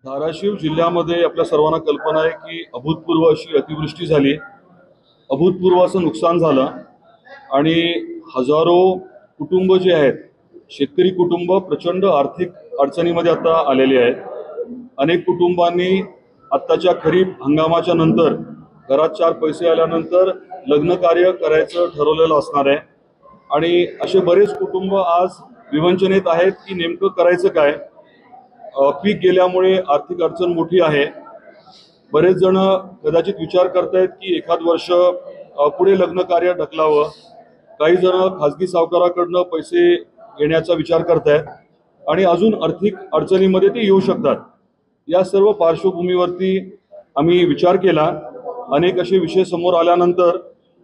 धाराशिव जिल्ह्यामध्ये आपल्या सर्वांना कल्पना आहे की अभूतपूर्व अशी अतिवृष्टी झाली, अभूतपूर्व असं नुकसान झालं आणि हजारो कुटुंब जे आहेत, शेतकरी कुटुंब प्रचंड आर्थिक अडचणीमध्ये आता आलेली आहेत. अनेक कुटुंबांनी आत्ताच्या खरीप हंगामाच्या नंतर घरात 4 पैसे आल्यानंतर लग्न कार्य करायचं ठरवलेलं असणार आहे आणि असे बरेच कुटुंब आज विवंचनेत आहेत की नेमकं करायचं काय. पीक गेल्यामुळे आर्थिक अडचण मोठी आहे. बरेच जण कदाचित विचार करतायत की एखाद वर्ष पुढे लग्न कार्य ढकलावं. काही जण खाजगी सावकाराकडनं पैसे घेण्याचा विचार करतायत आणि अजून आर्थिक अडचणीमध्ये ते येऊ शकतात. या सर्व पार्श्वभूमीवरती आम्ही विचार केला. अनेक असे विषय समोर आल्यानंतर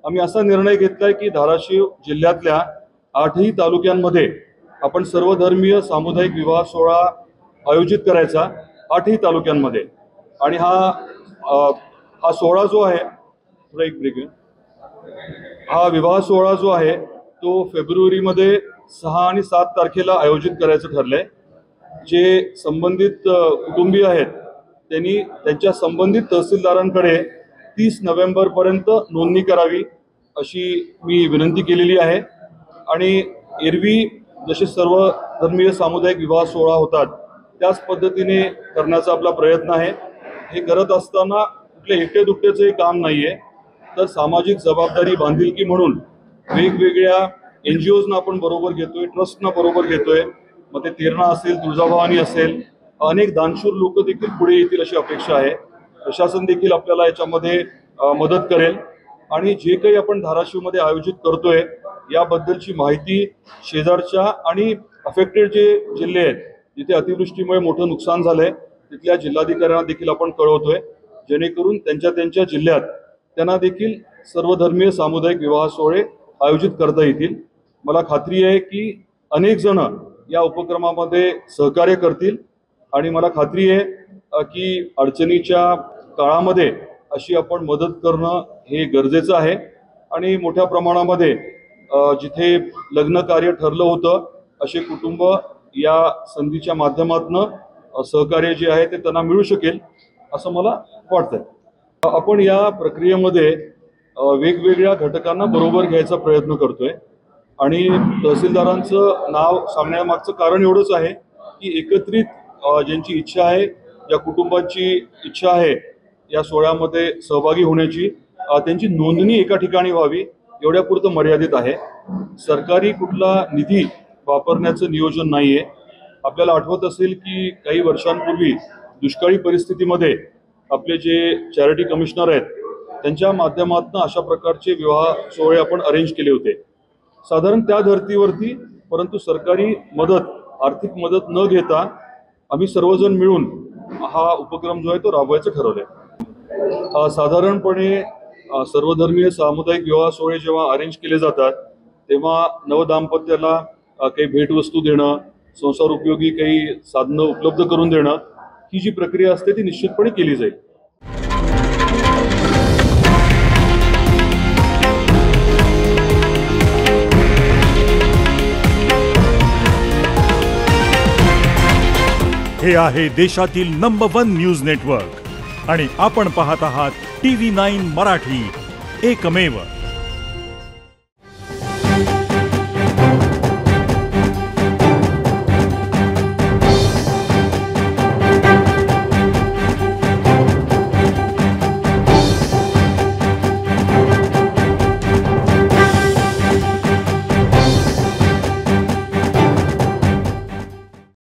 आम्ही असा निर्णय घेतलाय की धाराशिव जिल्ह्यातल्या 8ही तालुक्यांमध्ये आपण सर्वधर्मीय सामुदायिक विवाह सोहळा आयोजित करायचा 8ही तालुक्यांमध्ये. आणि हा सोहळा जो आहे, हा विवाह सोहळा जो आहे तो फेब्रुवारीमध्ये 6 आणि 7 तारखेला आयोजित करायचं ठरलंय. जे संबंधित कुटुंबीय आहेत त्यांनी त्यांच्या संबंधित तहसीलदारांकडे 30 नोव्हेंबरपर्यंत नोंदणी करावी अशी मी विनंती केलेली आहे. आणि एरवी जसे सर्व धर्मीय सामुदायिक विवाह सोहळा होतात त्याच पद्धतीने करण्याचा आपला प्रयत्न आहे. हे करत असताना कुठल्या एकटे-दुकटेचं काम नाहीये, तर सामाजिक जबाबदारी बांधिलकी म्हणून वेगवेगळ्या NGOजना आपण बरोबर घेतोय, ट्रस्टना बरोबर घेतोय. मग ते तेरणा असेल, तुळजाभवानी असेल, अनेक दानशूर लोक देखील पुढे येतील अशी अपेक्षा आहे. प्रशासन देखील आपल्याला याच्यामध्ये मदत करेल आणि जे काही आपण धाराशिवमध्ये आयोजित करतोय याबद्दलची माहिती शेजारच्या आणि अफेक्टेड जे जिल्हे आहेत जिथे अतिवृष्टीमुळे मोठं नुकसान झालंय तिथल्या जिल्हाधिकाऱ्यांना देखील आपण कळवतोय, जेणेकरून त्यांच्या जिल्ह्यात त्यांना देखील सर्वधर्मीय सामुदायिक विवाह सोहळे आयोजित करता येतील. मला खात्री आहे की अनेक जण या उपक्रमामध्ये सहकार्य करतील आणि मला खात्री आहे की अडचणीच्या काळामध्ये अशी आपण मदत करणं हे गरजेचं आहे. आणि मोठ्या प्रमाणामध्ये जिथे लग्न कार्य ठरलं होतं असे कुटुंब या संधीच्या माध्यमातून सहकार्य जे आहे ते त्यांना मिळू शकेल असं मला वाटतंय. आपण या प्रक्रियेमध्ये वेगवेगळ्या घटकांना बरोबर घ्यायचा प्रयत्न करतोय आणि तहसीलदारांचं नाव सांगण्यामागचं कारण एवढंच आहे की एकत्रित ज्यांची इच्छा आहे, ज्या कुटुंबांची इच्छा आहे या सोहळ्यामध्ये सहभागी होण्याची, त्यांची नोंदणी एका ठिकाणी व्हावी एवढ्यापुरतं मर्यादित आहे. सरकारी कुठला निधी वापरण्याचं नियोजन नाहीये. आपल्याला आठवत असेल की काही वर्षांपूर्वी दुष्काळी परिस्थितीमध्ये आपले जे चॅरिटी कमिशनर आहेत त्यांच्या माध्यमातून अशा प्रकारचे विवाह सोहळे आपण अरेंज केले होते साधारण त्या धर्तीवरती. परंतु सरकारी मदत, आर्थिक मदत न घेता आम्ही सर्वजण मिळून हा उपक्रम जो आहे तो राबवायचं ठरवलंय. साधारणपणे सर्वधर्मीय सामुदायिक विवाह सोहळे जेव्हा अरेंज केले जातात तेव्हा नवदाम्पत्याला काही भेटवस्तू देणं, संसार उपयोगी काही साधनं उपलब्ध करून देणं, ही जी प्रक्रिया असते ती निश्चितपणे केली जाईल. हे आहे देशातील नंबर 1 न्यूज नेटवर्क आणि आपण पाहत आहात TV9 मराठी, एकमेव.